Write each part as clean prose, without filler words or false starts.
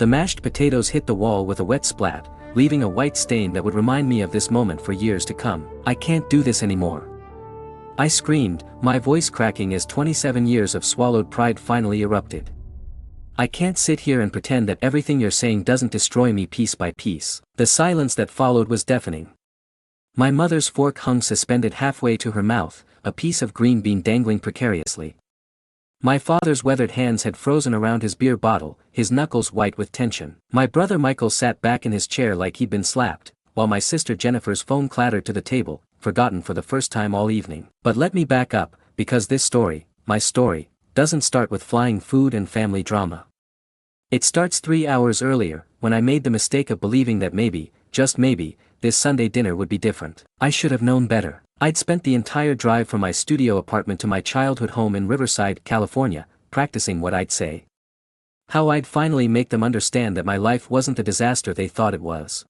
The mashed potatoes hit the wall with a wet splat, leaving a white stain that would remind me of this moment for years to come. I can't do this anymore. I screamed, my voice cracking as 27 years of swallowed pride finally erupted. I can't sit here and pretend that everything you're saying doesn't destroy me piece by piece. The silence that followed was deafening. My mother's fork hung suspended halfway to her mouth, a piece of green bean dangling precariously. My father's weathered hands had frozen around his beer bottle, his knuckles white with tension. My brother Michael sat back in his chair like he'd been slapped, while my sister Jennifer's phone clattered to the table, forgotten for the first time all evening. But let me back up, because this story, my story, doesn't start with flying food and family drama. It starts 3 hours earlier, when I made the mistake of believing that maybe, just maybe, this Sunday dinner would be different. I should have known better. I'd spent the entire drive from my studio apartment to my childhood home in Riverside, California, practicing what I'd say. How I'd finally make them understand that my life wasn't the disaster they thought it was.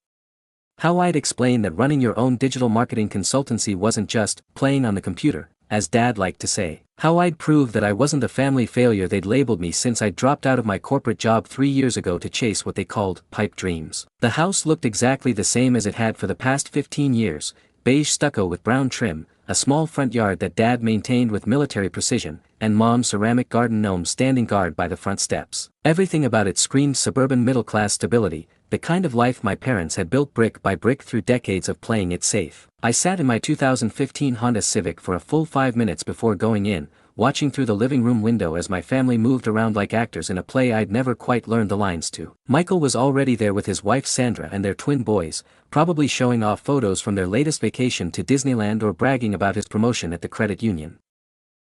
How I'd explain that running your own digital marketing consultancy wasn't just playing on the computer, as Dad liked to say. How I'd prove that I wasn't the family failure they'd labeled me since I'd dropped out of my corporate job 3 years ago to chase what they called pipe dreams. The house looked exactly the same as it had for the past 15 years, beige stucco with brown trim, a small front yard that Dad maintained with military precision, and Mom's ceramic garden gnome standing guard by the front steps. Everything about it screamed suburban middle-class stability, the kind of life my parents had built brick by brick through decades of playing it safe. I sat in my 2015 Honda Civic for a full 5 minutes before going in, watching through the living room window as my family moved around like actors in a play I'd never quite learned the lines to. Michael was already there with his wife Sandra and their twin boys, probably showing off photos from their latest vacation to Disneyland or bragging about his promotion at the credit union.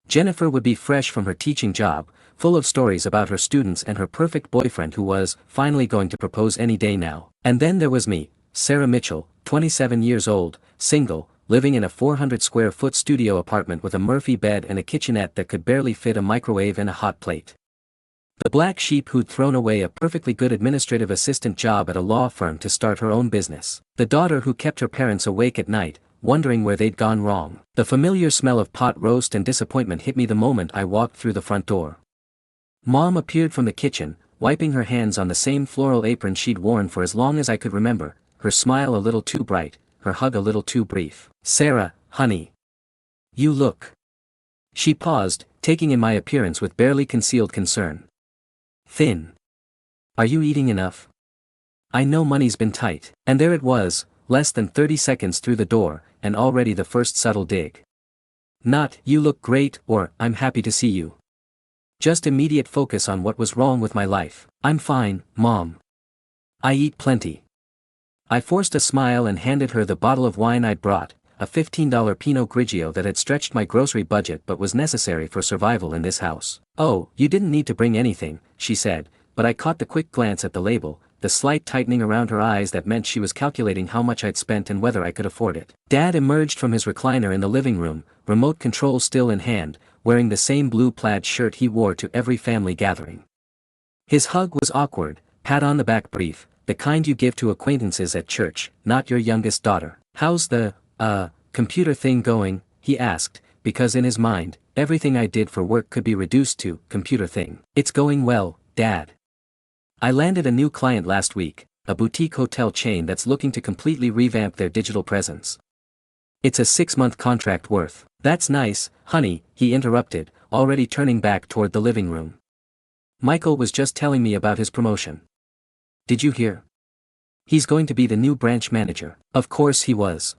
Jennifer would be fresh from her teaching job, full of stories about her students and her perfect boyfriend who was finally going to propose any day now. And then there was me, Sarah Mitchell, 27 years old, single, living in a 400-square-foot studio apartment with a Murphy bed and a kitchenette that could barely fit a microwave and a hot plate. The black sheep who'd thrown away a perfectly good administrative assistant job at a law firm to start her own business. The daughter who kept her parents awake at night, wondering where they'd gone wrong. The familiar smell of pot roast and disappointment hit me the moment I walked through the front door. Mom appeared from the kitchen, wiping her hands on the same floral apron she'd worn for as long as I could remember, her smile a little too bright, her hug a little too brief. "Sarah, honey. You look." She paused, taking in my appearance with barely concealed concern. "Thin. Are you eating enough? I know money's been tight." And there it was, less than 30 seconds through the door, and already the first subtle dig. Not, "You look great," or, "I'm happy to see you." Just immediate focus on what was wrong with my life. "I'm fine, Mom. I eat plenty." I forced a smile and handed her the bottle of wine I'd brought, a $15 Pinot Grigio that had stretched my grocery budget but was necessary for survival in this house. "Oh, you didn't need to bring anything," she said, but I caught the quick glance at the label, the slight tightening around her eyes that meant she was calculating how much I'd spent and whether I could afford it. Dad emerged from his recliner in the living room, remote control still in hand, wearing the same blue plaid shirt he wore to every family gathering. His hug was awkward, pat on the back brief, the kind you give to acquaintances at church, not your youngest daughter. "How's the, computer thing going?" he asked, because in his mind, everything I did for work could be reduced to, computer thing. "It's going well, Dad. I landed a new client last week, a boutique hotel chain that's looking to completely revamp their digital presence. It's a 6-month contract worth." "That's nice, honey," he interrupted, already turning back toward the living room. "Michael was just telling me about his promotion. Did you hear? He's going to be the new branch manager." Of course he was.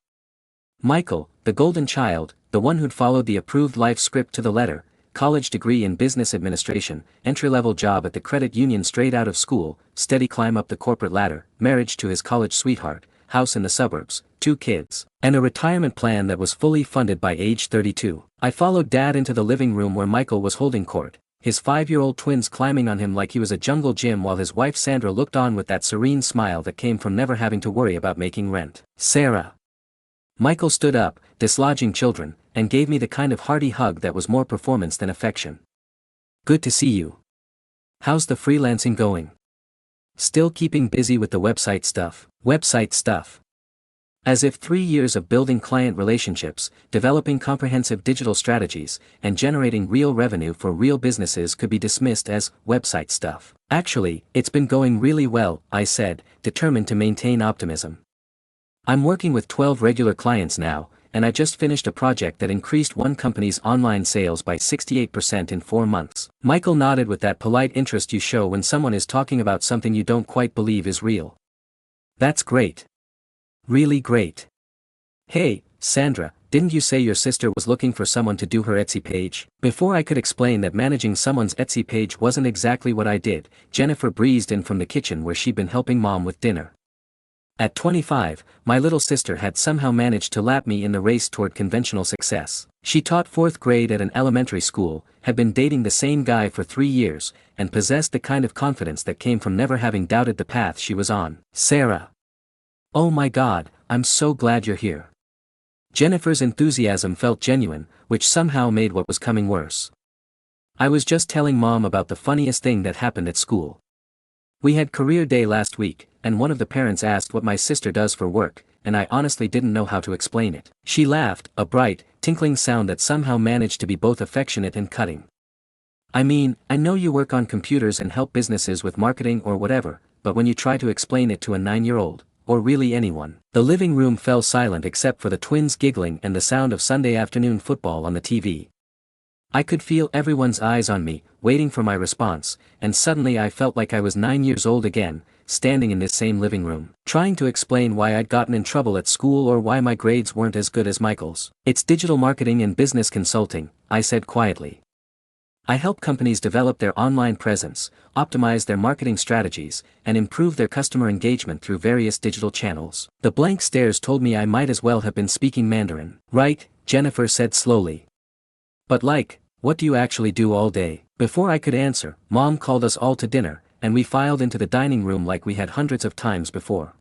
Michael, the golden child, the one who'd followed the approved life script to the letter, college degree in business administration, entry-level job at the credit union straight out of school, steady climb up the corporate ladder, marriage to his college sweetheart, house in the suburbs, 2 kids, and a retirement plan that was fully funded by age 32. I followed Dad into the living room where Michael was holding court, his 5-year-old twins climbing on him like he was a jungle gym while his wife Sandra looked on with that serene smile that came from never having to worry about making rent. "Sarah." Michael stood up, dislodging children, and gave me the kind of hearty hug that was more performance than affection. "Good to see you. How's the freelancing going? Still keeping busy with the website stuff?" "Website stuff. As if 3 years of building client relationships, developing comprehensive digital strategies, and generating real revenue for real businesses could be dismissed as website stuff. Actually, it's been going really well, I said, determined to maintain optimism. I'm working with 12 regular clients now, and I just finished a project that increased one company's online sales by 68% in 4 months. Michael nodded with that polite interest you show when someone is talking about something you don't quite believe is real. That's great. Really great. Hey, Sandra, didn't you say your sister was looking for someone to do her Etsy page? Before I could explain that managing someone's Etsy page wasn't exactly what I did, Jennifer breezed in from the kitchen where she'd been helping Mom with dinner. At 25, my little sister had somehow managed to lap me in the race toward conventional success. She taught 4th grade at an elementary school, had been dating the same guy for 3 years, and possessed the kind of confidence that came from never having doubted the path she was on. Sarah. Oh my God, I'm so glad you're here. Jennifer's enthusiasm felt genuine, which somehow made what was coming worse. I was just telling Mom about the funniest thing that happened at school. We had career day last week, and one of the parents asked what my sister does for work, and I honestly didn't know how to explain it. She laughed, a bright, tinkling sound that somehow managed to be both affectionate and cutting. I mean, I know you work on computers and help businesses with marketing or whatever, but when you try to explain it to a 9-year-old, or really anyone. The living room fell silent except for the twins giggling and the sound of Sunday afternoon football on the TV. I could feel everyone's eyes on me, waiting for my response, and suddenly I felt like I was 9 years old again, standing in this same living room, trying to explain why I'd gotten in trouble at school or why my grades weren't as good as Michael's. It's digital marketing and business consulting, I said quietly. I help companies develop their online presence, optimize their marketing strategies, and improve their customer engagement through various digital channels. The blank stares told me I might as well have been speaking Mandarin. Right, Jennifer said slowly. But what do you actually do all day? Before I could answer, Mom called us all to dinner, and we filed into the dining room like we had hundreds of times before.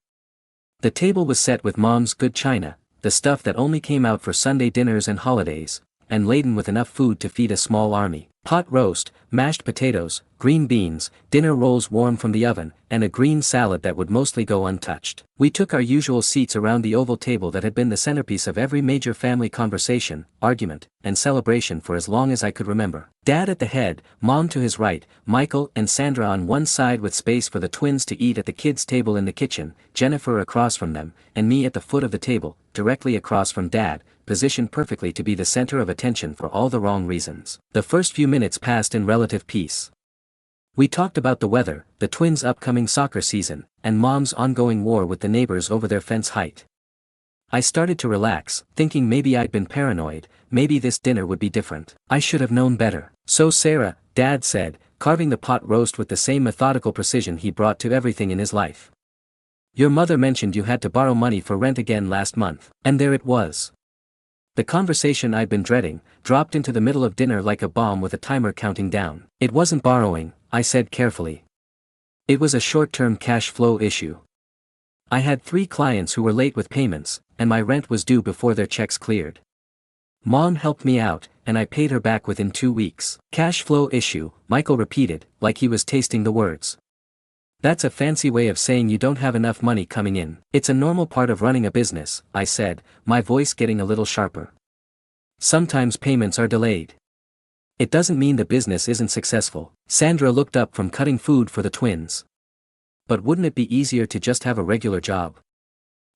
The table was set with Mom's good china, the stuff that only came out for Sunday dinners and holidays, and laden with enough food to feed a small army. Pot roast, mashed potatoes, green beans, dinner rolls warm from the oven, and a green salad that would mostly go untouched. We took our usual seats around the oval table that had been the centerpiece of every major family conversation, argument, and celebration for as long as I could remember. Dad at the head, Mom to his right, Michael and Sandra on one side with space for the twins to eat at the kids' table in the kitchen, Jennifer across from them, and me at the foot of the table, directly across from Dad, positioned perfectly to be the center of attention for all the wrong reasons. The first few minutes passed in relative peace. We talked about the weather, the twins' upcoming soccer season, and Mom's ongoing war with the neighbors over their fence height. I started to relax, thinking maybe I'd been paranoid, maybe this dinner would be different. I should have known better. So Sarah, Dad said, carving the pot roast with the same methodical precision he brought to everything in his life. Your mother mentioned you had to borrow money for rent again last month, and there it was. The conversation I'd been dreading, dropped into the middle of dinner like a bomb with a timer counting down. It wasn't borrowing, I said carefully. It was a short-term cash flow issue. I had 3 clients who were late with payments, and my rent was due before their checks cleared. Mom helped me out, and I paid her back within 2 weeks. Cash flow issue, Michael repeated, like he was tasting the words. That's a fancy way of saying you don't have enough money coming in. It's a normal part of running a business, I said, my voice getting a little sharper. Sometimes payments are delayed. It doesn't mean the business isn't successful. Sandra looked up from cutting food for the twins. But wouldn't it be easier to just have a regular job?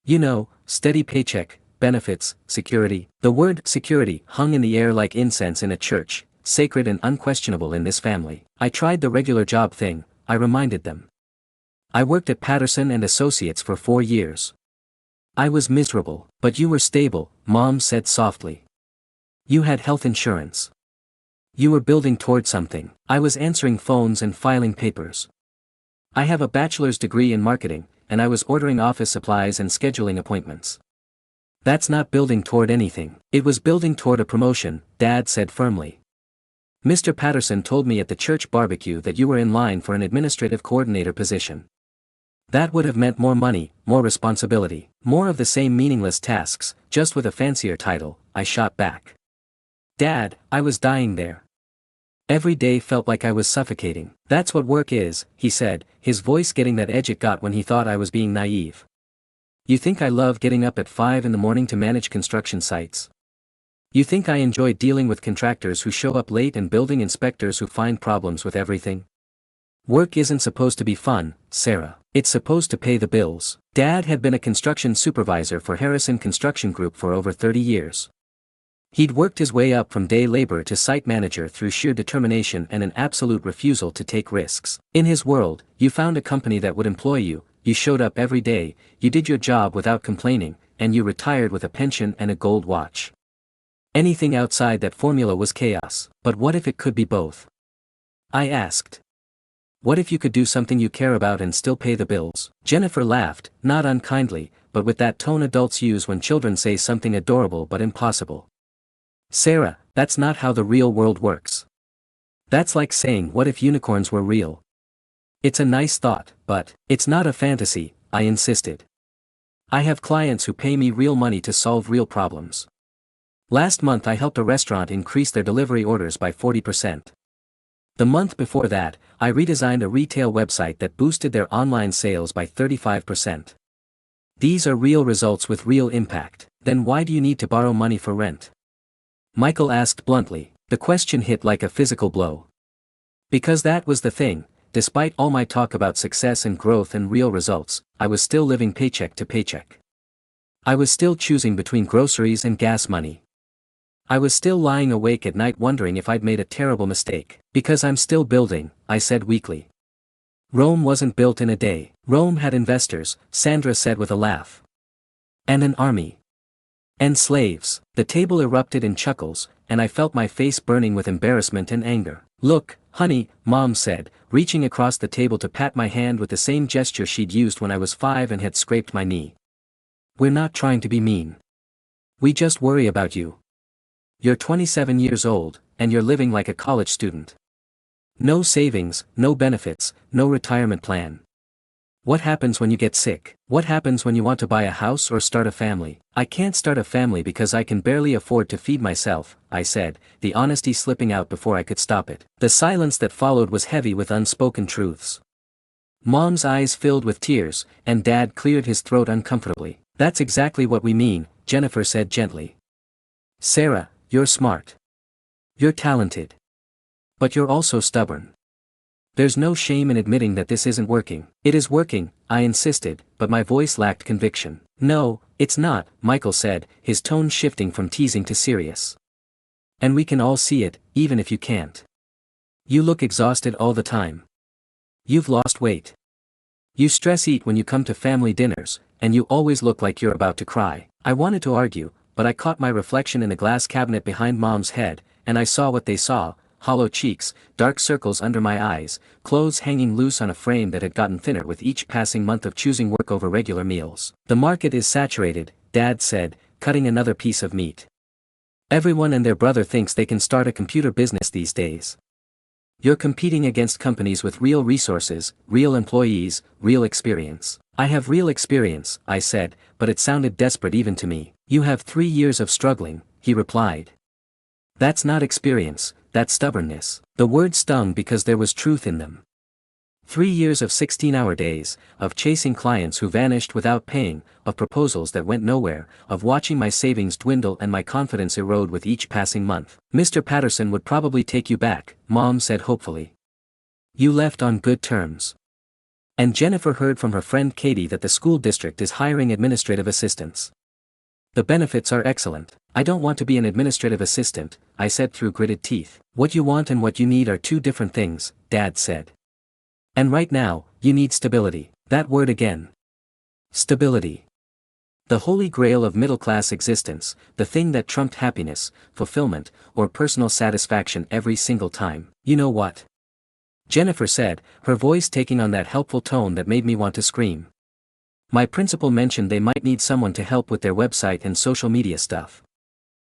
You know, steady paycheck, benefits, security. The word security hung in the air like incense in a church, sacred and unquestionable in this family. I tried the regular job thing, I reminded them. I worked at Patterson and Associates for 4 years. I was miserable, but you were stable, Mom said softly. You had health insurance. You were building toward something. I was answering phones and filing papers. I have a bachelor's degree in marketing, and I was ordering office supplies and scheduling appointments. That's not building toward anything. It was building toward a promotion, Dad said firmly. Mr. Patterson told me at the church barbecue that you were in line for an administrative coordinator position. That would have meant more money, more responsibility, more of the same meaningless tasks, just with a fancier title, I shot back. Dad, I was dying there. Every day felt like I was suffocating. That's what work is, he said, his voice getting that edge it got when he thought I was being naive. You think I love getting up at 5 in the morning to manage construction sites? You think I enjoy dealing with contractors who show up late and building inspectors who find problems with everything? Work isn't supposed to be fun, Sarah. It's supposed to pay the bills. Dad had been a construction supervisor for Harrison Construction Group for over 30 years. He'd worked his way up from day labor to site manager through sheer determination and an absolute refusal to take risks. In his world, you found a company that would employ you, you showed up every day, you did your job without complaining, and you retired with a pension and a gold watch. Anything outside that formula was chaos. But what if it could be both? I asked. What if you could do something you care about and still pay the bills? Jennifer laughed, not unkindly, but with that tone adults use when children say something adorable but impossible. Sarah, that's not how the real world works. That's like saying, what if unicorns were real? It's a nice thought, but it's not a fantasy, I insisted. I have clients who pay me real money to solve real problems. Last month I helped a restaurant increase their delivery orders by 40%. The month before that, I redesigned a retail website that boosted their online sales by 35%. These are real results with real impact. Then why do you need to borrow money for rent? Michael asked bluntly. The question hit like a physical blow. Because that was the thing. Despite all my talk about success and growth and real results, I was still living paycheck to paycheck. I was still choosing between groceries and gas money. I was still lying awake at night wondering if I'd made a terrible mistake. Because I'm still building, I said weakly. Rome wasn't built in a day. Rome had investors, Sandra said with a laugh. And an army. And slaves. The table erupted in chuckles, and I felt my face burning with embarrassment and anger. Look, honey, Mom said, reaching across the table to pat my hand with the same gesture she'd used when I was 5 and had scraped my knee. We're not trying to be mean. We just worry about you. You're 27 years old, and you're living like a college student. No savings, no benefits, no retirement plan. What happens when you get sick? What happens when you want to buy a house or start a family? I can't start a family because I can barely afford to feed myself, I said, the honesty slipping out before I could stop it. The silence that followed was heavy with unspoken truths. Mom's eyes filled with tears, and Dad cleared his throat uncomfortably. That's exactly what we mean, Jennifer said gently. Sarah, you're smart. You're talented. But you're also stubborn. There's no shame in admitting that this isn't working. It is working, I insisted, but my voice lacked conviction. No, it's not, Michael said, his tone shifting from teasing to serious. And we can all see it, even if you can't. You look exhausted all the time. You've lost weight. You stress eat when you come to family dinners, and you always look like you're about to cry. I wanted to argue, but I caught my reflection in the glass cabinet behind Mom's head, and I saw what they saw. Hollow cheeks, dark circles under my eyes, clothes hanging loose on a frame that had gotten thinner with each passing month of choosing work over regular meals. The market is saturated, Dad said, cutting another piece of meat. Everyone and their brother thinks they can start a computer business these days. You're competing against companies with real resources, real employees, real experience. I have real experience, I said, but it sounded desperate even to me. You have 3 years of struggling, he replied. That's not experience, that's stubbornness. The words stung because there was truth in them. 3 years of 16-hour days, of chasing clients who vanished without paying, of proposals that went nowhere, of watching my savings dwindle and my confidence erode with each passing month. Mr. Patterson would probably take you back, Mom said hopefully. You left on good terms. And Jennifer heard from her friend Katie that the school district is hiring administrative assistants. The benefits are excellent. I don't want to be an administrative assistant, I said through gritted teeth. What you want and what you need are two different things, Dad said. And right now, you need stability. That word again. Stability. The holy grail of middle-class existence, the thing that trumped happiness, fulfillment, or personal satisfaction every single time. You know what? Jennifer said, her voice taking on that helpful tone that made me want to scream. My principal mentioned they might need someone to help with their website and social media stuff.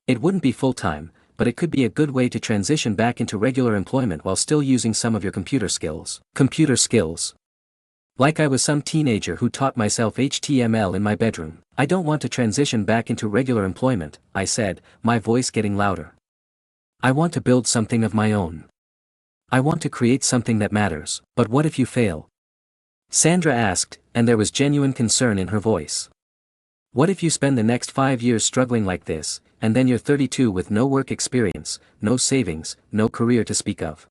It wouldn't be full-time, but it could be a good way to transition back into regular employment while still using some of your computer skills. Computer skills. Like I was some teenager who taught myself HTML in my bedroom. I don't want to transition back into regular employment, I said, my voice getting louder. I want to build something of my own. I want to create something that matters. But what if you fail? Sandra asked, and there was genuine concern in her voice. What if you spend the next 5 years struggling like this, and then you're 32 with no work experience, no savings, no career to speak of?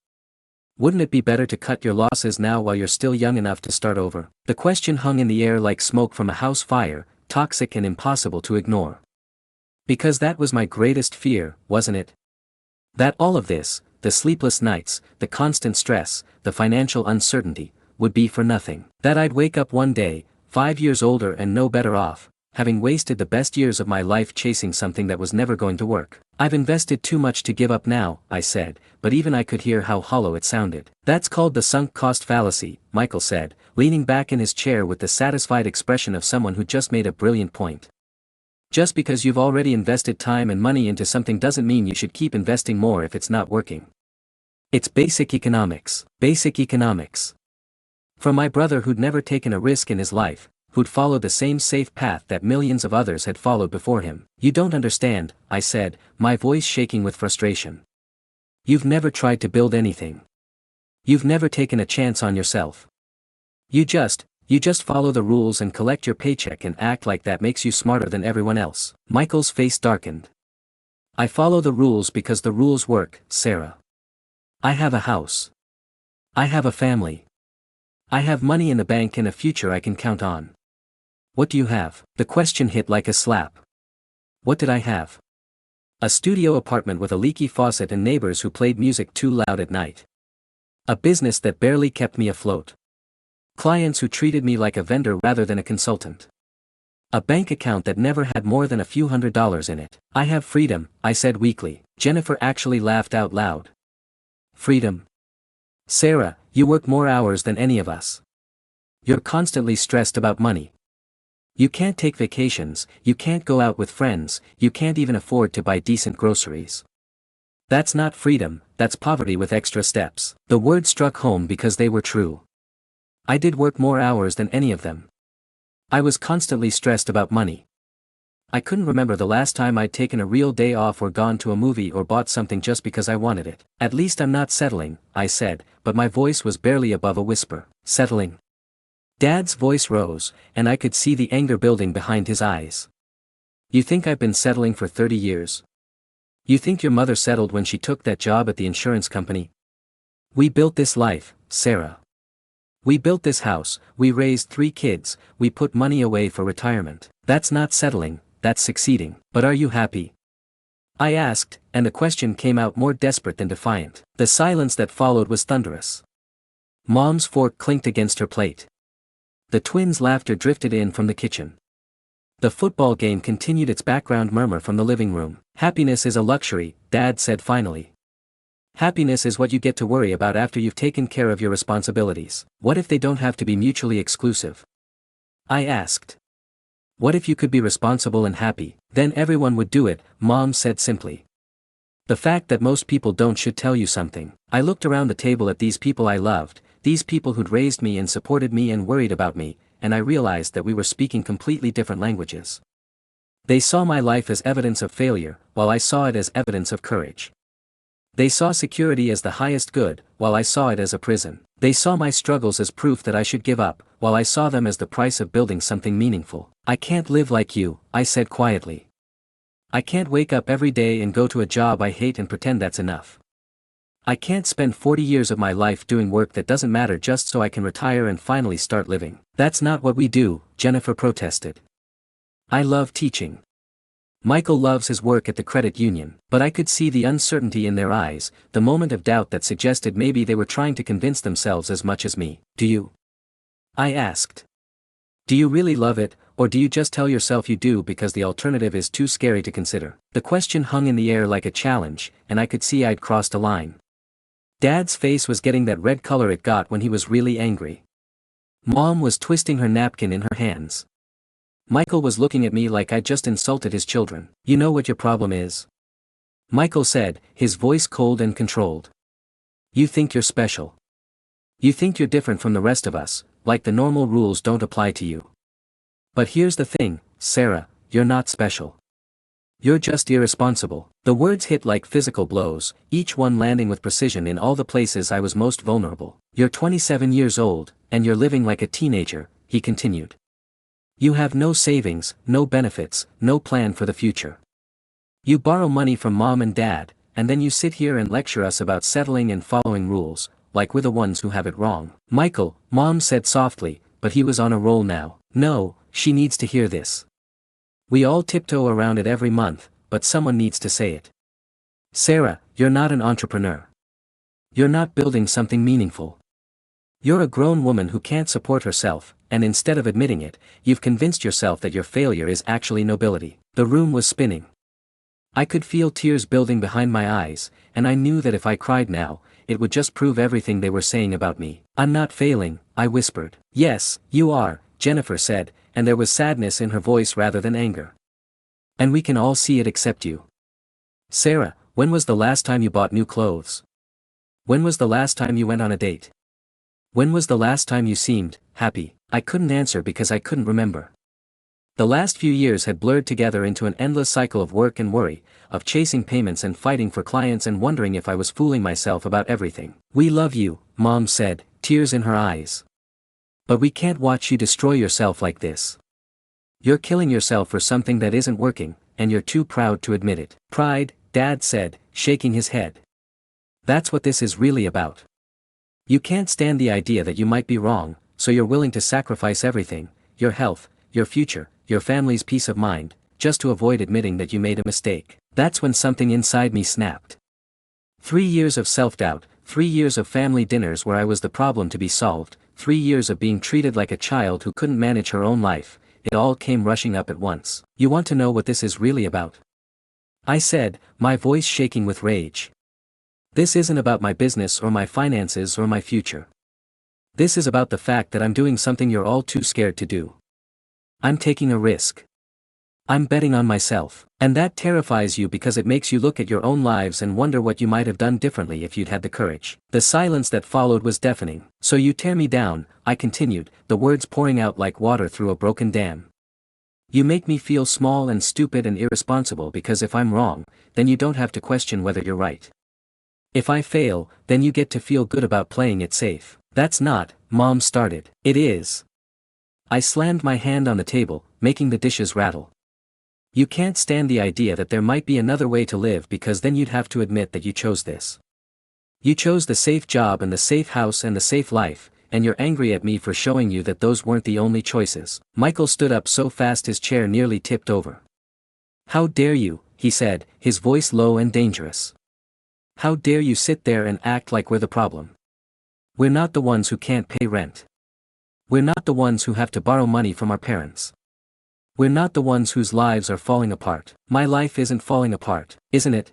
Wouldn't it be better to cut your losses now while you're still young enough to start over? The question hung in the air like smoke from a house fire, toxic and impossible to ignore. Because that was my greatest fear, wasn't it? That all of this, the sleepless nights, the constant stress, the financial uncertainty, would be for nothing. That I'd wake up one day, 5 years older and no better off, having wasted the best years of my life chasing something that was never going to work. I've invested too much to give up now, I said, but even I could hear how hollow it sounded. That's called the sunk cost fallacy, Michael said, leaning back in his chair with the satisfied expression of someone who just made a brilliant point. Just because you've already invested time and money into something doesn't mean you should keep investing more if it's not working. It's basic economics. Basic economics. From my brother who'd never taken a risk in his life, who'd followed the same safe path that millions of others had followed before him. You don't understand, I said, my voice shaking with frustration. You've never tried to build anything. You've never taken a chance on yourself. You just follow the rules and collect your paycheck and act like that makes you smarter than everyone else. Michael's face darkened. I follow the rules because the rules work, Sarah. I have a house. I have a family. I have money in the bank and a future I can count on. What do you have? The question hit like a slap. What did I have? A studio apartment with a leaky faucet and neighbors who played music too loud at night. A business that barely kept me afloat. Clients who treated me like a vendor rather than a consultant. A bank account that never had more than a few $100s in it. I have freedom, I said weakly. Jennifer actually laughed out loud. Freedom. Sarah, you work more hours than any of us. You're constantly stressed about money. You can't take vacations, you can't go out with friends, you can't even afford to buy decent groceries. That's not freedom, that's poverty with extra steps. The words struck home because they were true. I did work more hours than any of them. I was constantly stressed about money. I couldn't remember the last time I'd taken a real day off or gone to a movie or bought something just because I wanted it. At least I'm not settling, I said, but my voice was barely above a whisper. Settling. Dad's voice rose, and I could see the anger building behind his eyes. You think I've been settling for 30 years? You think your mother settled when she took that job at the insurance company? We built this life, Sarah. We built this house, we raised 3 kids, we put money away for retirement. That's not settling, that's succeeding. But are you happy? I asked, and the question came out more desperate than defiant. The silence that followed was thunderous. Mom's fork clinked against her plate. The twins' laughter drifted in from the kitchen. The football game continued its background murmur from the living room. Happiness is a luxury, Dad said finally. Happiness is what you get to worry about after you've taken care of your responsibilities. What if they don't have to be mutually exclusive? I asked. What if you could be responsible and happy? Then everyone would do it, Mom said simply. The fact that most people don't should tell you something. I looked around the table at these people I loved, these people who'd raised me and supported me and worried about me, and I realized that we were speaking completely different languages. They saw my life as evidence of failure, while I saw it as evidence of courage. They saw security as the highest good, while I saw it as a prison. They saw my struggles as proof that I should give up, while I saw them as the price of building something meaningful. I can't live like you, I said quietly. I can't wake up every day and go to a job I hate and pretend that's enough. I can't spend 40 years of my life doing work that doesn't matter just so I can retire and finally start living. That's not what we do, Jennifer protested. I love teaching. Michael loves his work at the credit union, but I could see the uncertainty in their eyes, the moment of doubt that suggested maybe they were trying to convince themselves as much as me. Do you? I asked. Do you really love it, or do you just tell yourself you do because the alternative is too scary to consider? The question hung in the air like a challenge, and I could see I'd crossed a line. Dad's face was getting that red color it got when he was really angry. Mom was twisting her napkin in her hands. Michael was looking at me like I'd just insulted his children. You know what your problem is? Michael said, his voice cold and controlled. You think you're special. You think you're different from the rest of us, like the normal rules don't apply to you. But here's the thing, Sarah, you're not special. You're just irresponsible. The words hit like physical blows, each one landing with precision in all the places I was most vulnerable. You're 27 years old, and you're living like a teenager, he continued. You have no savings, no benefits, no plan for the future. You borrow money from mom and dad, and then you sit here and lecture us about settling and following rules, like we're the ones who have it wrong. Michael, Mom said softly, but he was on a roll now. No, she needs to hear this. We all tiptoe around it every month, but someone needs to say it. Sarah, you're not an entrepreneur. You're not building something meaningful. You're a grown woman who can't support herself, and instead of admitting it, you've convinced yourself that your failure is actually nobility. The room was spinning. I could feel tears building behind my eyes, and I knew that if I cried now, it would just prove everything they were saying about me. I'm not failing, I whispered. Yes, you are, Jennifer said, and there was sadness in her voice rather than anger. And we can all see it except you. Sarah, when was the last time you bought new clothes? When was the last time you went on a date? When was the last time you seemed happy? I couldn't answer because I couldn't remember. The last few years had blurred together into an endless cycle of work and worry, of chasing payments and fighting for clients and wondering if I was fooling myself about everything. We love you, Mom said, tears in her eyes. But we can't watch you destroy yourself like this. You're killing yourself for something that isn't working, and you're too proud to admit it. Pride, Dad said, shaking his head. That's what this is really about. You can't stand the idea that you might be wrong, so you're willing to sacrifice everything, your health, your future, your family's peace of mind, just to avoid admitting that you made a mistake. That's when something inside me snapped. 3 years of self-doubt, 3 years of family dinners where I was the problem to be solved, 3 years of being treated like a child who couldn't manage her own life, it all came rushing up at once. You want to know what this is really about? I said, my voice shaking with rage. This isn't about my business or my finances or my future. This is about the fact that I'm doing something you're all too scared to do. I'm taking a risk. I'm betting on myself. And that terrifies you because it makes you look at your own lives and wonder what you might have done differently if you'd had the courage. The silence that followed was deafening. So you tear me down, I continued, the words pouring out like water through a broken dam. You make me feel small and stupid and irresponsible because if I'm wrong, then you don't have to question whether you're right. If I fail, then you get to feel good about playing it safe. That's not, Mom started. It is. I slammed my hand on the table, making the dishes rattle. You can't stand the idea that there might be another way to live because then you'd have to admit that you chose this. You chose the safe job and the safe house and the safe life, and you're angry at me for showing you that those weren't the only choices. Michael stood up so fast his chair nearly tipped over. How dare you, he said, his voice low and dangerous. How dare you sit there and act like we're the problem? We're not the ones who can't pay rent. We're not the ones who have to borrow money from our parents. We're not the ones whose lives are falling apart. My life isn't falling apart, isn't it?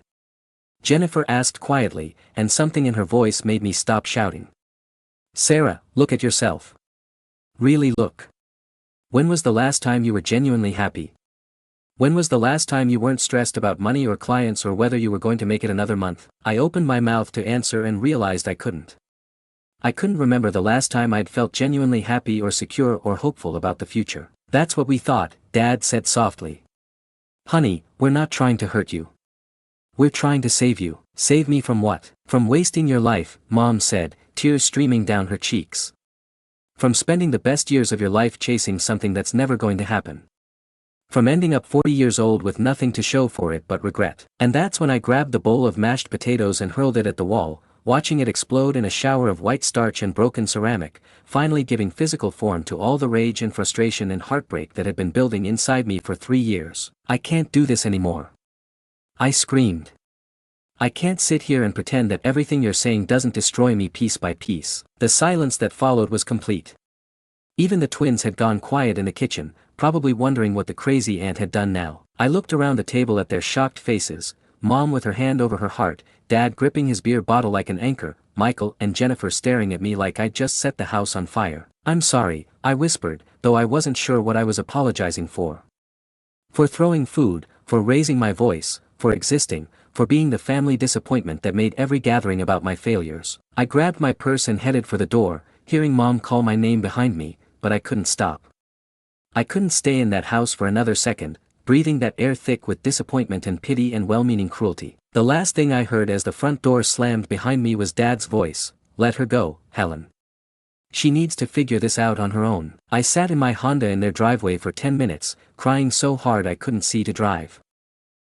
Jennifer asked quietly, and something in her voice made me stop shouting. Sarah, look at yourself. Really look. When was the last time you were genuinely happy? When was the last time you weren't stressed about money or clients or whether you were going to make it another month? I opened my mouth to answer and realized I couldn't. I couldn't remember the last time I'd felt genuinely happy or secure or hopeful about the future. That's what we thought, Dad said softly. Honey, we're not trying to hurt you. We're trying to save you. Save me from what? From wasting your life, Mom said, tears streaming down her cheeks. From spending the best years of your life chasing something that's never going to happen. From ending up 40 years old with nothing to show for it but regret. And that's when I grabbed the bowl of mashed potatoes and hurled it at the wall, watching it explode in a shower of white starch and broken ceramic, finally giving physical form to all the rage and frustration and heartbreak that had been building inside me for 3 years. I can't do this anymore. I screamed. I can't sit here and pretend that everything you're saying doesn't destroy me piece by piece. The silence that followed was complete. Even the twins had gone quiet in the kitchen, probably wondering what the crazy aunt had done now. I looked around the table at their shocked faces, Mom with her hand over her heart, Dad gripping his beer bottle like an anchor, Michael and Jennifer staring at me like I'd just set the house on fire. I'm sorry, I whispered, though I wasn't sure what I was apologizing for. For throwing food, for raising my voice, for existing, for being the family disappointment that made every gathering about my failures. I grabbed my purse and headed for the door, hearing Mom call my name behind me, but I couldn't stop. I couldn't stay in that house for another second, breathing that air thick with disappointment and pity and well-meaning cruelty. The last thing I heard as the front door slammed behind me was Dad's voice, "Let her go, Helen." She needs to figure this out on her own. I sat in my Honda in their driveway for 10 minutes, crying so hard I couldn't see to drive.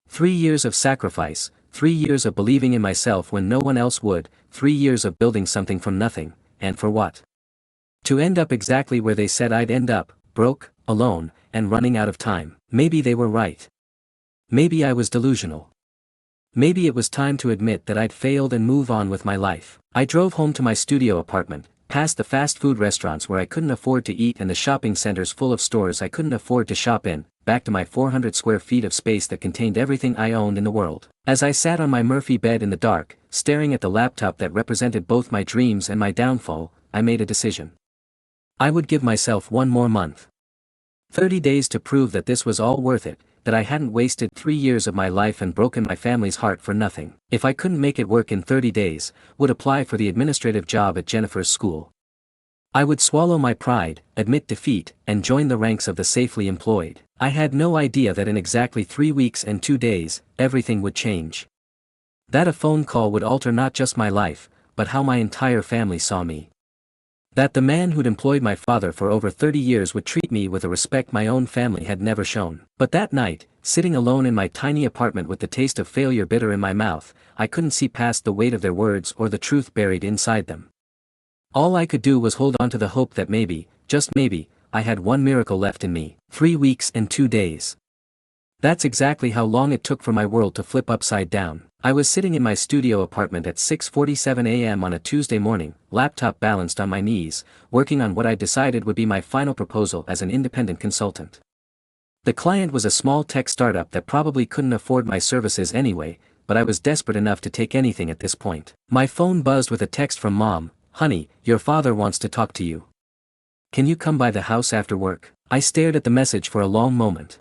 3 years of sacrifice, 3 years of believing in myself when no one else would, 3 years of building something from nothing, and for what? To end up exactly where they said I'd end up, broke, alone, and running out of time. Maybe they were right. Maybe I was delusional. Maybe it was time to admit that I'd failed and move on with my life. I drove home to my studio apartment, past the fast food restaurants where I couldn't afford to eat and the shopping centers full of stores I couldn't afford to shop in, back to my 400 square feet of space that contained everything I owned in the world. As I sat on my Murphy bed in the dark, staring at the laptop that represented both my dreams and my downfall, I made a decision. I would give myself 1 more month. 30 days to prove that this was all worth it, that I hadn't wasted 3 years of my life and broken my family's heart for nothing. If I couldn't make it work in 30 days, would apply for the administrative job at Jennifer's school. I would swallow my pride, admit defeat, and join the ranks of the safely employed. I had no idea that in exactly 3 weeks and 2 days, everything would change. That a phone call would alter not just my life, but how my entire family saw me. That the man who'd employed my father for over 30 years would treat me with a respect my own family had never shown. But that night, sitting alone in my tiny apartment with the taste of failure bitter in my mouth, I couldn't see past the weight of their words or the truth buried inside them. All I could do was hold on to the hope that maybe, just maybe, I had one miracle left in me. 3 weeks and 2 days. That's exactly how long it took for my world to flip upside down. I was sitting in my studio apartment at 6:47 a.m. on a Tuesday morning, laptop balanced on my knees, working on what I decided would be my final proposal as an independent consultant. The client was a small tech startup that probably couldn't afford my services anyway, but I was desperate enough to take anything at this point. My phone buzzed with a text from Mom. "Honey, your father wants to talk to you. Can you come by the house after work?" I stared at the message for a long moment.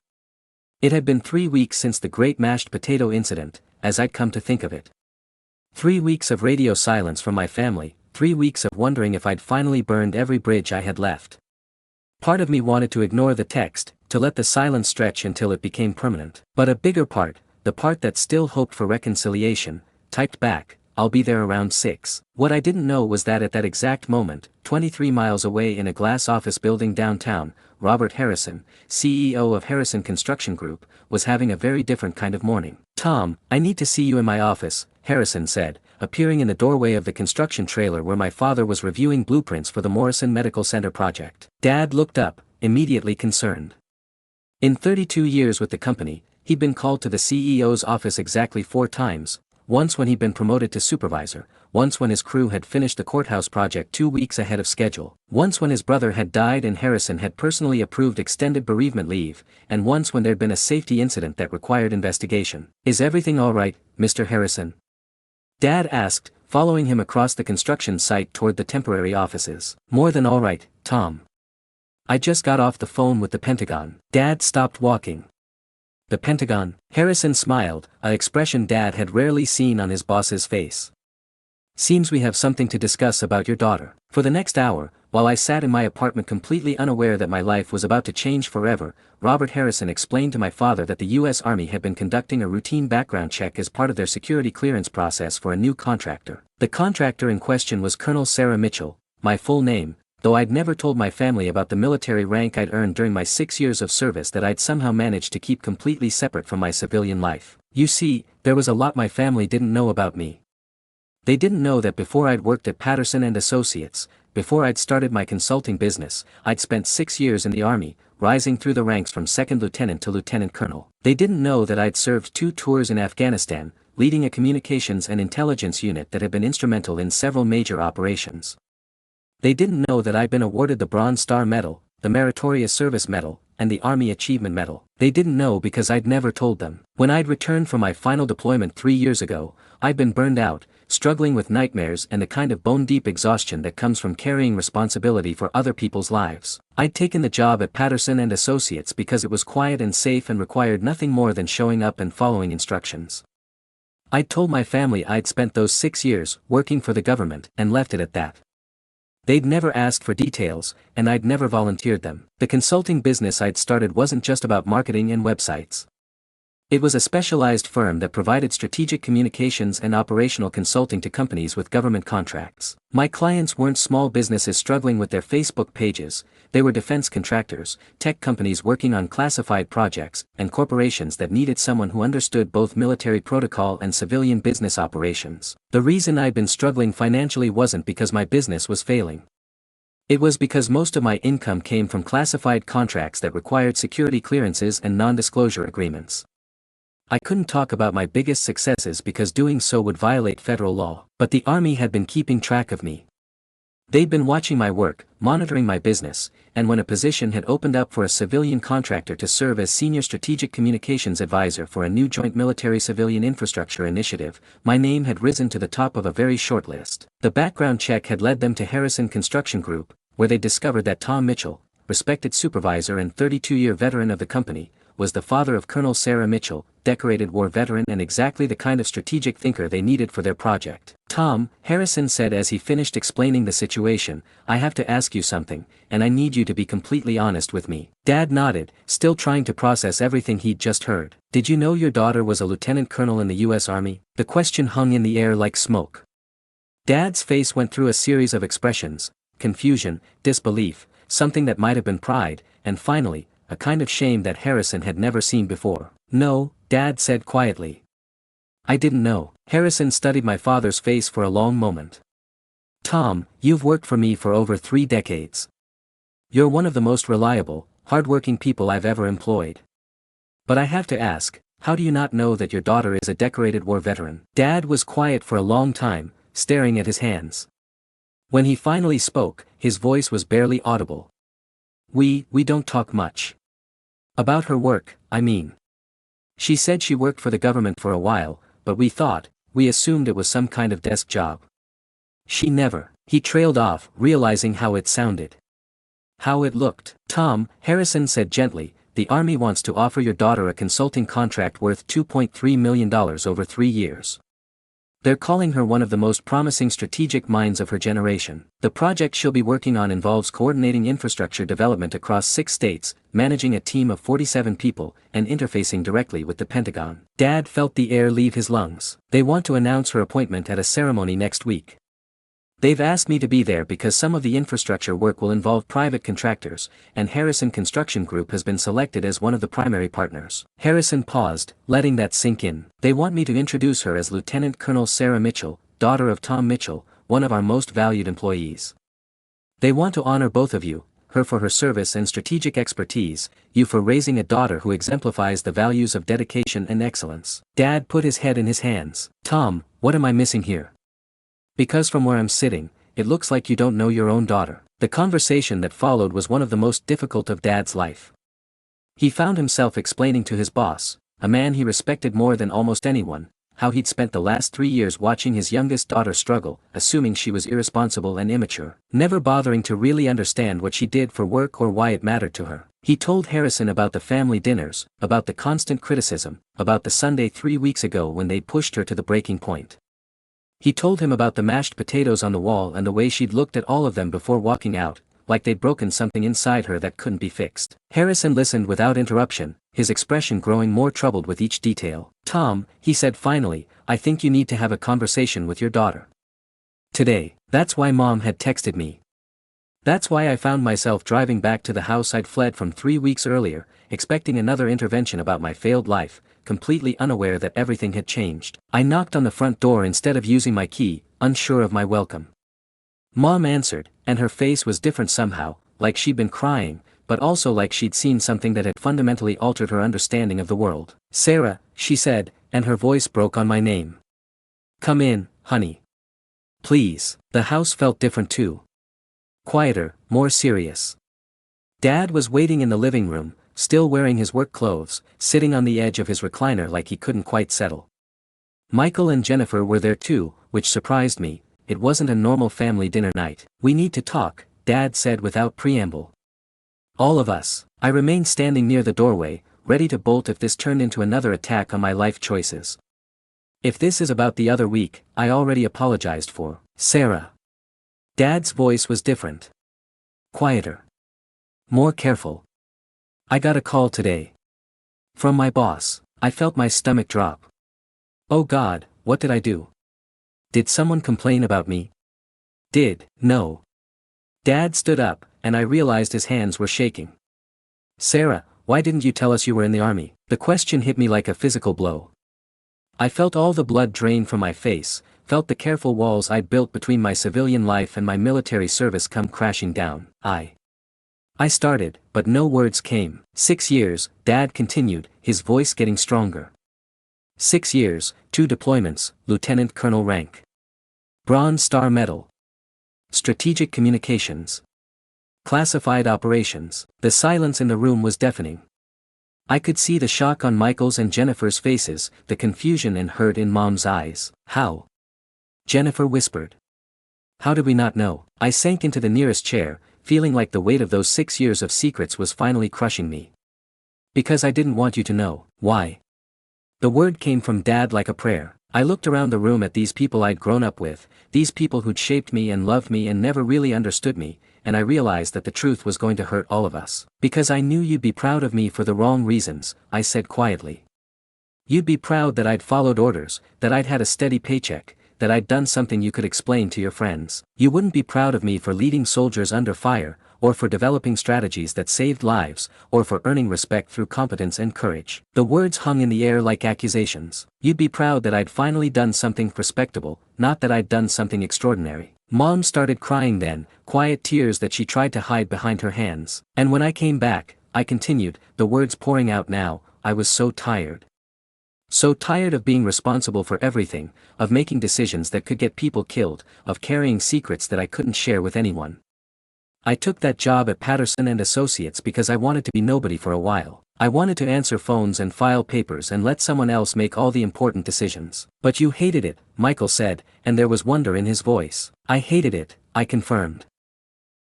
It had been 3 weeks since the great mashed potato incident, as I'd come to think of it. 3 weeks of radio silence from my family, 3 weeks of wondering if I'd finally burned every bridge I had left. Part of me wanted to ignore the text, to let the silence stretch until it became permanent. But a bigger part, the part that still hoped for reconciliation, typed back, "I'll be there around 6. What I didn't know was that at that exact moment, 23 miles away in a glass office building downtown, Robert Harrison, CEO of Harrison Construction Group, was having a very different kind of morning. "Tom, I need to see you in my office," Harrison said, appearing in the doorway of the construction trailer where my father was reviewing blueprints for the Morrison Medical Center project. Dad looked up, immediately concerned. In 32 years with the company, he'd been called to the CEO's office exactly 4 times, once when he'd been promoted to supervisor, once when his crew had finished the courthouse project 2 weeks ahead of schedule, once when his brother had died and Harrison had personally approved extended bereavement leave, and once when there'd been a safety incident that required investigation. "Is everything all right, Mr. Harrison?" Dad asked, following him across the construction site toward the temporary offices. "More than all right, Tom. I just got off the phone with the Pentagon." Dad stopped walking. "The Pentagon?" Harrison smiled, an expression Dad had rarely seen on his boss's face. "Seems we have something to discuss about your daughter." For the next hour, while I sat in my apartment completely unaware that my life was about to change forever, Robert Harrison explained to my father that the U.S. Army had been conducting a routine background check as part of their security clearance process for a new contractor. The contractor in question was Colonel Sarah Mitchell, my full name, though I'd never told my family about the military rank I'd earned during my 6 years of service that I'd somehow managed to keep completely separate from my civilian life. You see, there was a lot my family didn't know about me. They didn't know that before I'd worked at Patterson and Associates, before I'd started my consulting business, I'd spent 6 years in the Army, rising through the ranks from second lieutenant to lieutenant colonel. They didn't know that I'd served 2 tours in Afghanistan, leading a communications and intelligence unit that had been instrumental in several major operations. They didn't know that I'd been awarded the Bronze Star Medal, the Meritorious Service Medal, and the Army Achievement Medal. They didn't know because I'd never told them. When I'd returned from my final deployment 3 years ago, I'd been burned out, struggling with nightmares and the kind of bone-deep exhaustion that comes from carrying responsibility for other people's lives. I'd taken the job at Patterson and Associates because it was quiet and safe and required nothing more than showing up and following instructions. I'd told my family I'd spent those 6 years working for the government and left it at that. They'd never asked for details, and I'd never volunteered them. The consulting business I'd started wasn't just about marketing and websites. It was a specialized firm that provided strategic communications and operational consulting to companies with government contracts. My clients weren't small businesses struggling with their Facebook pages, they were defense contractors, tech companies working on classified projects, and corporations that needed someone who understood both military protocol and civilian business operations. The reason I'd been struggling financially wasn't because my business was failing. It was because most of my income came from classified contracts that required security clearances and non-disclosure agreements. I couldn't talk about my biggest successes because doing so would violate federal law, but the Army had been keeping track of me. They'd been watching my work, monitoring my business, and when a position had opened up for a civilian contractor to serve as Senior Strategic Communications Advisor for a new joint military-civilian infrastructure initiative, my name had risen to the top of a very short list. The background check had led them to Harrison Construction Group, where they discovered that Tom Mitchell, respected supervisor and 32-year veteran of the company, was the father of Colonel Sarah Mitchell, decorated war veteran and exactly the kind of strategic thinker they needed for their project. "Tom," Harrison said as he finished explaining the situation, "I have to ask you something, and I need you to be completely honest with me." Dad nodded, still trying to process everything he'd just heard. "Did you know your daughter was a lieutenant colonel in the U.S. Army?" The question hung in the air like smoke. Dad's face went through a series of expressions: confusion, disbelief, something that might have been pride, and finally, a kind of shame that Harrison had never seen before. "No," Dad said quietly. "I didn't know." Harrison studied my father's face for a long moment. "Tom, you've worked for me for over 3 decades. You're one of the most reliable, hardworking people I've ever employed. But I have to ask, how do you not know that your daughter is a decorated war veteran?" Dad was quiet for a long time, staring at his hands. When he finally spoke, his voice was barely audible. We don't talk much. About her work, I mean. She said she worked for the government for a while, but we assumed it was some kind of desk job. She never." He trailed off, realizing how it sounded. "How it looked." "Tom," Harrison said gently, "the Army wants to offer your daughter a consulting contract worth $2.3 million over 3 years. They're calling her one of the most promising strategic minds of her generation. The project she'll be working on involves coordinating infrastructure development across 6 states, managing a team of 47 people, and interfacing directly with the Pentagon." Dad felt the air leave his lungs. "They want to announce her appointment at a ceremony next week. They've asked me to be there because some of the infrastructure work will involve private contractors, and Harrison Construction Group has been selected as one of the primary partners." Harrison paused, letting that sink in. "They want me to introduce her as Lieutenant Colonel Sarah Mitchell, daughter of Tom Mitchell, one of our most valued employees. They want to honor both of you, her for her service and strategic expertise, you for raising a daughter who exemplifies the values of dedication and excellence." Dad put his head in his hands. "Tom, what am I missing here? Because from where I'm sitting, it looks like you don't know your own daughter." The conversation that followed was one of the most difficult of Dad's life. He found himself explaining to his boss, a man he respected more than almost anyone, how he'd spent the last 3 years watching his youngest daughter struggle, assuming she was irresponsible and immature, never bothering to really understand what she did for work or why it mattered to her. He told Harrison about the family dinners, about the constant criticism, about the Sunday 3 weeks ago when they pushed her to the breaking point. He told him about the mashed potatoes on the wall and the way she'd looked at all of them before walking out, like they'd broken something inside her that couldn't be fixed. Harrison listened without interruption, his expression growing more troubled with each detail. "Tom," he said finally, "I think you need to have a conversation with your daughter. Today. That's why Mom had texted me. That's why I found myself driving back to the house I'd fled from 3 weeks earlier, expecting another intervention about my failed life, completely unaware that everything had changed. I knocked on the front door instead of using my key, unsure of my welcome. Mom answered, and her face was different somehow, like she'd been crying, but also like she'd seen something that had fundamentally altered her understanding of the world. "Sarah," she said, and her voice broke on my name. "Come in, honey. Please." The house felt different too. Quieter, more serious. Dad was waiting in the living room, still wearing his work clothes, sitting on the edge of his recliner like he couldn't quite settle. Michael and Jennifer were there too, which surprised me. It wasn't a normal family dinner night. "We need to talk," Dad said without preamble. "All of us." I remained standing near the doorway, ready to bolt if this turned into another attack on my life choices. "If this is about the other week, I already apologized for." "Sarah." Dad's voice was different. Quieter. More careful. "I got a call today. From my boss. I felt my stomach drop. Oh God, what did I do? Did someone complain about me? No. Dad stood up, and I realized his hands were shaking. Sarah, why didn't you tell us you were in the army? The question hit me like a physical blow. I felt all the blood drain from my face, felt the careful walls I'd built between my civilian life and my military service come crashing down. I started, but no words came. 6 years, Dad continued, his voice getting stronger. 6 years, 2 deployments, lieutenant colonel rank. Bronze Star Medal. Strategic communications. Classified operations. The silence in the room was deafening. I could see the shock on Michael's and Jennifer's faces, the confusion and hurt in Mom's eyes. How? Jennifer whispered. How did we not know? I sank into the nearest chair, feeling like the weight of those 6 years of secrets was finally crushing me. Because I didn't want you to know. Why? The word came from Dad like a prayer. I looked around the room at these people I'd grown up with, these people who'd shaped me and loved me and never really understood me, and I realized that the truth was going to hurt all of us. Because I knew you'd be proud of me for the wrong reasons, I said quietly. You'd be proud that I'd followed orders, that I'd had a steady paycheck, that I'd done something you could explain to your friends. You wouldn't be proud of me for leading soldiers under fire, or for developing strategies that saved lives, or for earning respect through competence and courage. The words hung in the air like accusations. You'd be proud that I'd finally done something respectable, not that I'd done something extraordinary. Mom started crying then, quiet tears that she tried to hide behind her hands. And when I came back, I continued, the words pouring out now, I was so tired. So tired of being responsible for everything, of making decisions that could get people killed, of carrying secrets that I couldn't share with anyone. I took that job at Patterson and Associates because I wanted to be nobody for a while. I wanted to answer phones and file papers and let someone else make all the important decisions. But you hated it, Michael said, and there was wonder in his voice. I hated it, I confirmed.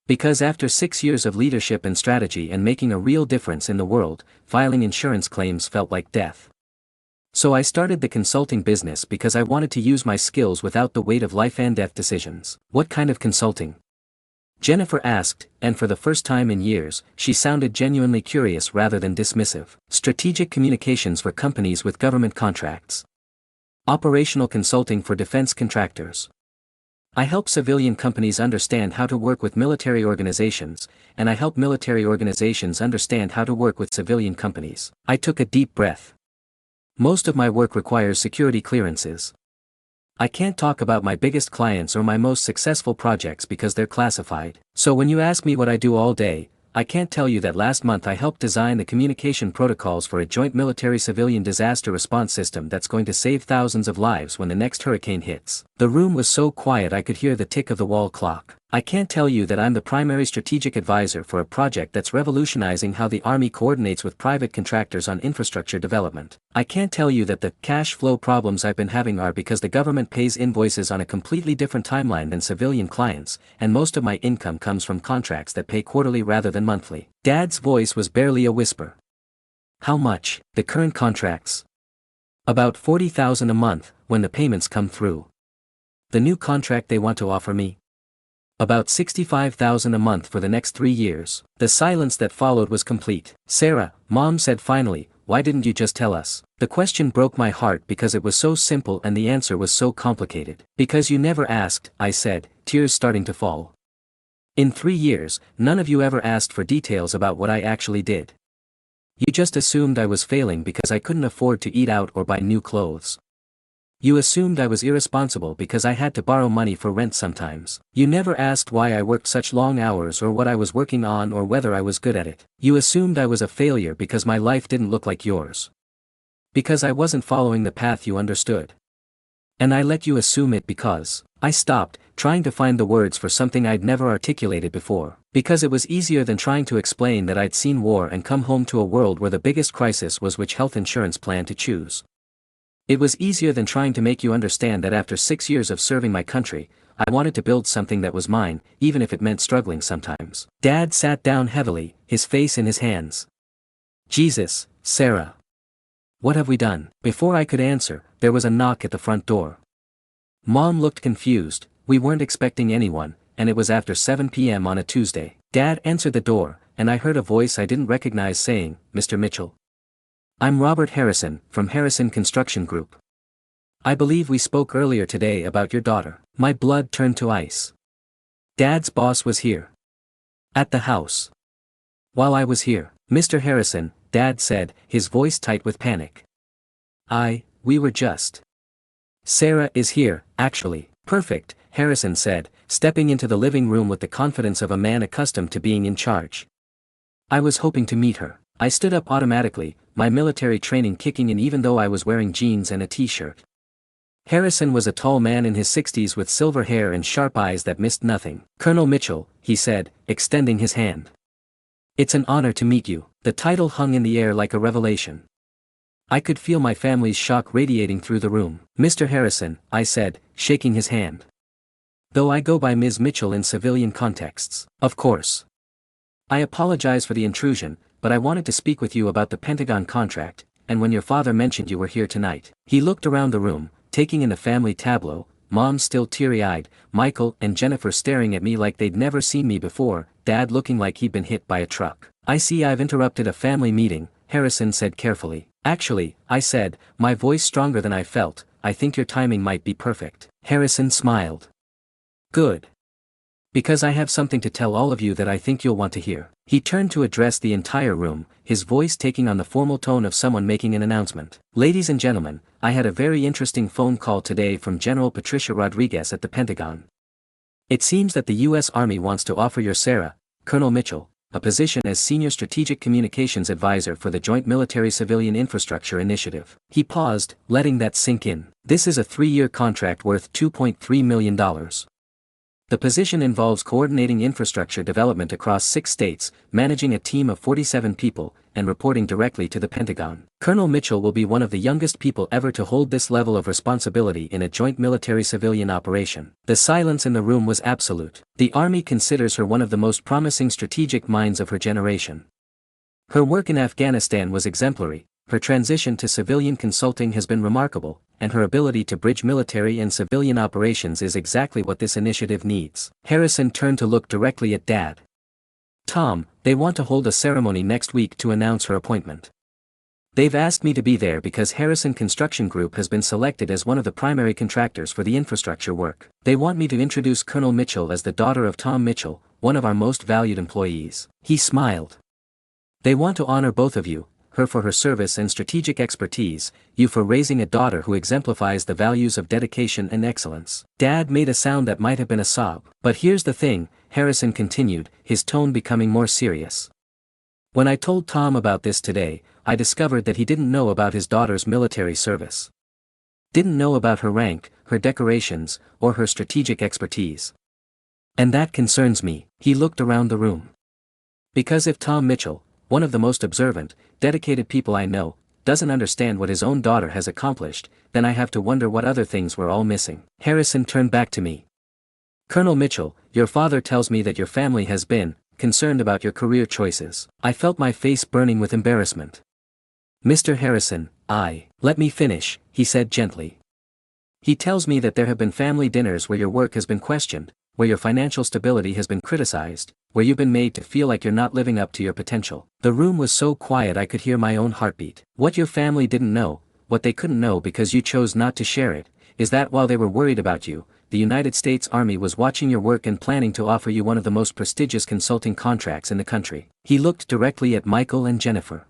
Because after 6 years of leadership and strategy and making a real difference in the world, filing insurance claims felt like death. So I started the consulting business because I wanted to use my skills without the weight of life and death decisions. What kind of consulting? Jennifer asked, and for the first time in years, she sounded genuinely curious rather than dismissive. Strategic communications for companies with government contracts. Operational consulting for defense contractors. I help civilian companies understand how to work with military organizations, and I help military organizations understand how to work with civilian companies. I took a deep breath. Most of my work requires security clearances. I can't talk about my biggest clients or my most successful projects because they're classified. So when you ask me what I do all day, I can't tell you that last month I helped design the communication protocols for a joint military-civilian disaster response system that's going to save thousands of lives when the next hurricane hits. The room was so quiet I could hear the tick of the wall clock. I can't tell you that I'm the primary strategic advisor for a project that's revolutionizing how the Army coordinates with private contractors on infrastructure development. I can't tell you that the cash flow problems I've been having are because the government pays invoices on a completely different timeline than civilian clients, and most of my income comes from contracts that pay quarterly rather than monthly. Dad's voice was barely a whisper. How much? The current contracts? About $40,000 a month, when the payments come through. The new contract they want to offer me? About $65,000 a month for the next 3 years. The silence that followed was complete. Sarah, Mom said finally, why didn't you just tell us? The question broke my heart because it was so simple and the answer was so complicated. Because you never asked, I said, tears starting to fall. In 3 years, none of you ever asked for details about what I actually did. You just assumed I was failing because I couldn't afford to eat out or buy new clothes. You assumed I was irresponsible because I had to borrow money for rent sometimes. You never asked why I worked such long hours or what I was working on or whether I was good at it. You assumed I was a failure because my life didn't look like yours. Because I wasn't following the path you understood. And I let you assume it because I stopped trying to find the words for something I'd never articulated before. Because it was easier than trying to explain that I'd seen war and come home to a world where the biggest crisis was which health insurance plan to choose. It was easier than trying to make you understand that after 6 years of serving my country, I wanted to build something that was mine, even if it meant struggling sometimes. Dad sat down heavily, his face in his hands. Jesus, Sarah. What have we done? Before I could answer, there was a knock at the front door. Mom looked confused. We weren't expecting anyone, and it was after 7 p.m. on a Tuesday. Dad answered the door, and I heard a voice I didn't recognize saying, Mr. Mitchell. I'm Robert Harrison, from Harrison Construction Group. I believe we spoke earlier today about your daughter. My blood turned to ice. Dad's boss was here. At the house. While I was here, Mr. Harrison, Dad said, his voice tight with panic. We were just. Sarah is here, actually. Perfect, Harrison said, stepping into the living room with the confidence of a man accustomed to being in charge. I was hoping to meet her. I stood up automatically, my military training kicking in even though I was wearing jeans and a t-shirt. Harrison was a tall man in his 60s with silver hair and sharp eyes that missed nothing. Colonel Mitchell, he said, extending his hand. It's an honor to meet you. The title hung in the air like a revelation. I could feel my family's shock radiating through the room. Mr. Harrison, I said, shaking his hand. Though I go by Ms. Mitchell in civilian contexts. Of course. I apologize for the intrusion, but I wanted to speak with you about the Pentagon contract, and when your father mentioned you were here tonight. He looked around the room, taking in the family tableau, Mom still teary-eyed, Michael and Jennifer staring at me like they'd never seen me before, Dad looking like he'd been hit by a truck. I see I've interrupted a family meeting, Harrison said carefully. Actually, I said, my voice stronger than I felt, I think your timing might be perfect. Harrison smiled. Good. Because I have something to tell all of you that I think you'll want to hear. He turned to address the entire room, his voice taking on the formal tone of someone making an announcement. Ladies and gentlemen, I had a very interesting phone call today from General Patricia Rodriguez at the Pentagon. It seems that the U.S. Army wants to offer your Sarah, Colonel Mitchell, a position as Senior Strategic Communications Advisor for the Joint Military-Civilian Infrastructure Initiative. He paused, letting that sink in. This is a 3-year contract worth $2.3 million. The position involves coordinating infrastructure development across 6 states, managing a team of 47 people, and reporting directly to the Pentagon. Colonel Mitchell will be one of the youngest people ever to hold this level of responsibility in a joint military-civilian operation. The silence in the room was absolute. The Army considers her one of the most promising strategic minds of her generation. Her work in Afghanistan was exemplary, her transition to civilian consulting has been remarkable, and her ability to bridge military and civilian operations is exactly what this initiative needs. Harrison turned to look directly at Dad. Tom, they want to hold a ceremony next week to announce her appointment. They've asked me to be there because Harrison Construction Group has been selected as one of the primary contractors for the infrastructure work. They want me to introduce Colonel Mitchell as the daughter of Tom Mitchell, one of our most valued employees. He smiled. They want to honor both of you, her for her service and strategic expertise, you for raising a daughter who exemplifies the values of dedication and excellence. Dad made a sound that might have been a sob. But here's the thing, Harrison continued, his tone becoming more serious. When I told Tom about this today, I discovered that he didn't know about his daughter's military service. Didn't know about her rank, her decorations, or her strategic expertise. And that concerns me. He looked around the room. Because if Tom Mitchell, one of the most observant, dedicated people I know, doesn't understand what his own daughter has accomplished, then I have to wonder what other things we're all missing. Harrison turned back to me. Colonel Mitchell, your father tells me that your family has been concerned about your career choices. I felt my face burning with embarrassment. Mr. Harrison, let me finish, he said gently. He tells me that there have been family dinners where your work has been questioned, where your financial stability has been criticized, where you've been made to feel like you're not living up to your potential. The room was so quiet I could hear my own heartbeat. What your family didn't know, what they couldn't know because you chose not to share it, is that while they were worried about you, the United States Army was watching your work and planning to offer you one of the most prestigious consulting contracts in the country. He looked directly at Michael and Jennifer.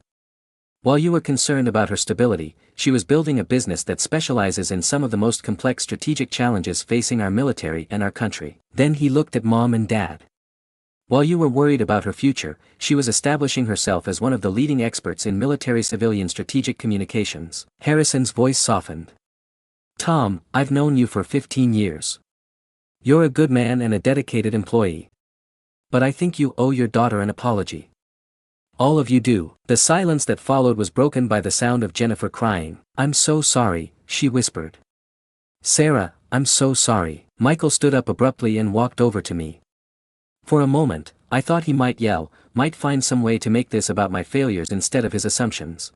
While you were concerned about her stability, she was building a business that specializes in some of the most complex strategic challenges facing our military and our country. Then he looked at Mom and Dad. While you were worried about her future, she was establishing herself as one of the leading experts in military-civilian strategic communications. Harrison's voice softened. Tom, I've known you for 15 years. You're a good man and a dedicated employee. But I think you owe your daughter an apology. All of you do. The silence that followed was broken by the sound of Jennifer crying. I'm so sorry, she whispered. Sarah, I'm so sorry. Michael stood up abruptly and walked over to me. For a moment, I thought he might yell, might find some way to make this about my failures instead of his assumptions.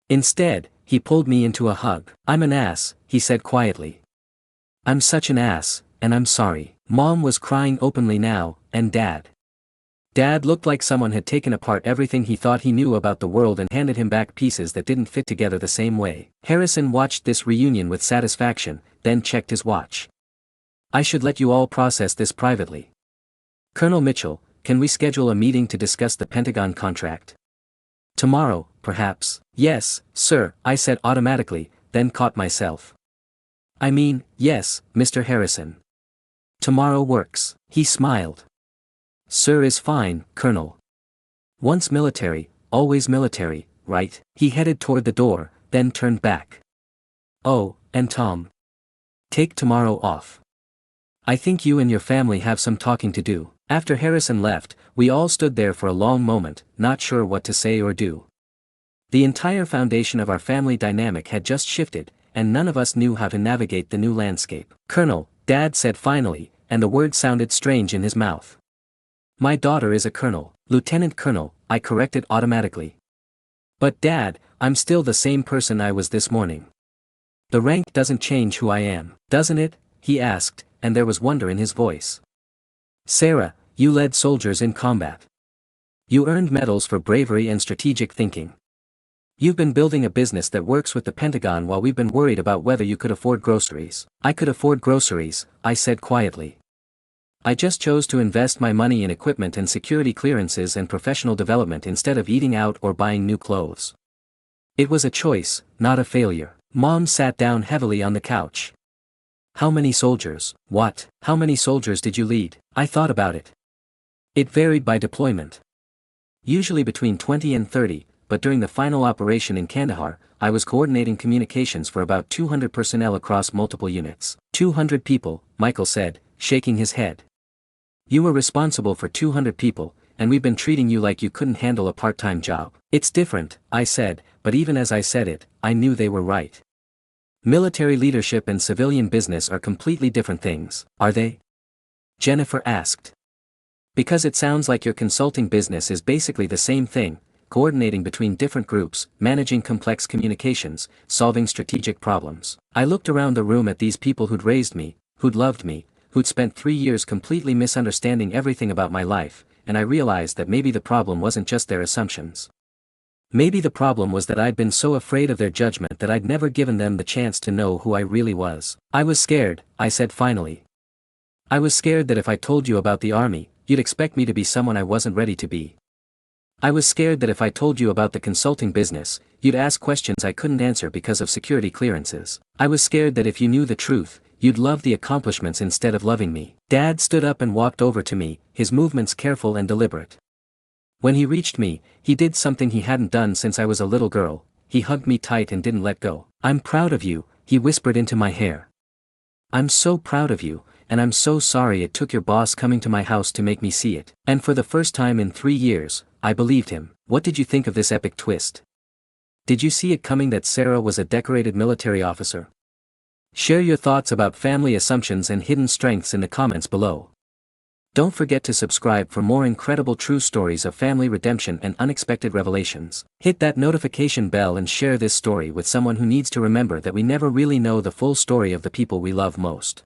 Instead, he pulled me into a hug. I'm an ass, he said quietly. I'm such an ass, and I'm sorry. Mom was crying openly now, and Dad. Dad looked like someone had taken apart everything he thought he knew about the world and handed him back pieces that didn't fit together the same way. Harrison watched this reunion with satisfaction, then checked his watch. I should let you all process this privately. Colonel Mitchell, can we schedule a meeting to discuss the Pentagon contract? Tomorrow, perhaps. Yes, sir, I said automatically, then caught myself. I mean, yes, Mr. Harrison. Tomorrow works. He smiled. Sir is fine, Colonel. Once military, always military, right? He headed toward the door, then turned back. Oh, and Tom. Take tomorrow off. I think you and your family have some talking to do. After Harrison left, we all stood there for a long moment, not sure what to say or do. The entire foundation of our family dynamic had just shifted, and none of us knew how to navigate the new landscape. Colonel, Dad said finally, and the word sounded strange in his mouth. My daughter is a colonel. Lieutenant Colonel, I corrected automatically. But Dad, I'm still the same person I was this morning. The rank doesn't change who I am, doesn't it? He asked, and there was wonder in his voice. Sarah, you led soldiers in combat. You earned medals for bravery and strategic thinking. You've been building a business that works with the Pentagon while we've been worried about whether you could afford groceries. I could afford groceries, I said quietly. I just chose to invest my money in equipment and security clearances and professional development instead of eating out or buying new clothes. It was a choice, not a failure. Mom sat down heavily on the couch. How many soldiers? What? How many soldiers did you lead? I thought about it. It varied by deployment. Usually between 20 and 30, but during the final operation in Kandahar, I was coordinating communications for about 200 personnel across multiple units. 200 people, Michael said, shaking his head. You were responsible for 200 people, and we've been treating you like you couldn't handle a part-time job. It's different, I said, but even as I said it, I knew they were right. Military leadership and civilian business are completely different things, are they? Jennifer asked. Because it sounds like your consulting business is basically the same thing, coordinating between different groups, managing complex communications, solving strategic problems. I looked around the room at these people who'd raised me, who'd loved me, who'd spent 3 years completely misunderstanding everything about my life, and I realized that maybe the problem wasn't just their assumptions. Maybe the problem was that I'd been so afraid of their judgment that I'd never given them the chance to know who I really was. I was scared, I said finally. I was scared that if I told you about the army, you'd expect me to be someone I wasn't ready to be. I was scared that if I told you about the consulting business, you'd ask questions I couldn't answer because of security clearances. I was scared that if you knew the truth, you'd love the accomplishments instead of loving me. Dad stood up and walked over to me, his movements careful and deliberate. When he reached me, he did something he hadn't done since I was a little girl. He hugged me tight and didn't let go. I'm proud of you, he whispered into my hair. I'm so proud of you, and I'm so sorry it took your boss coming to my house to make me see it. And for the first time in 3 years, I believed him. What did you think of this epic twist? Did you see it coming that Sarah was a decorated military officer? Share your thoughts about family assumptions and hidden strengths in the comments below. Don't forget to subscribe for more incredible true stories of family redemption and unexpected revelations. Hit that notification bell and share this story with someone who needs to remember that we never really know the full story of the people we love most.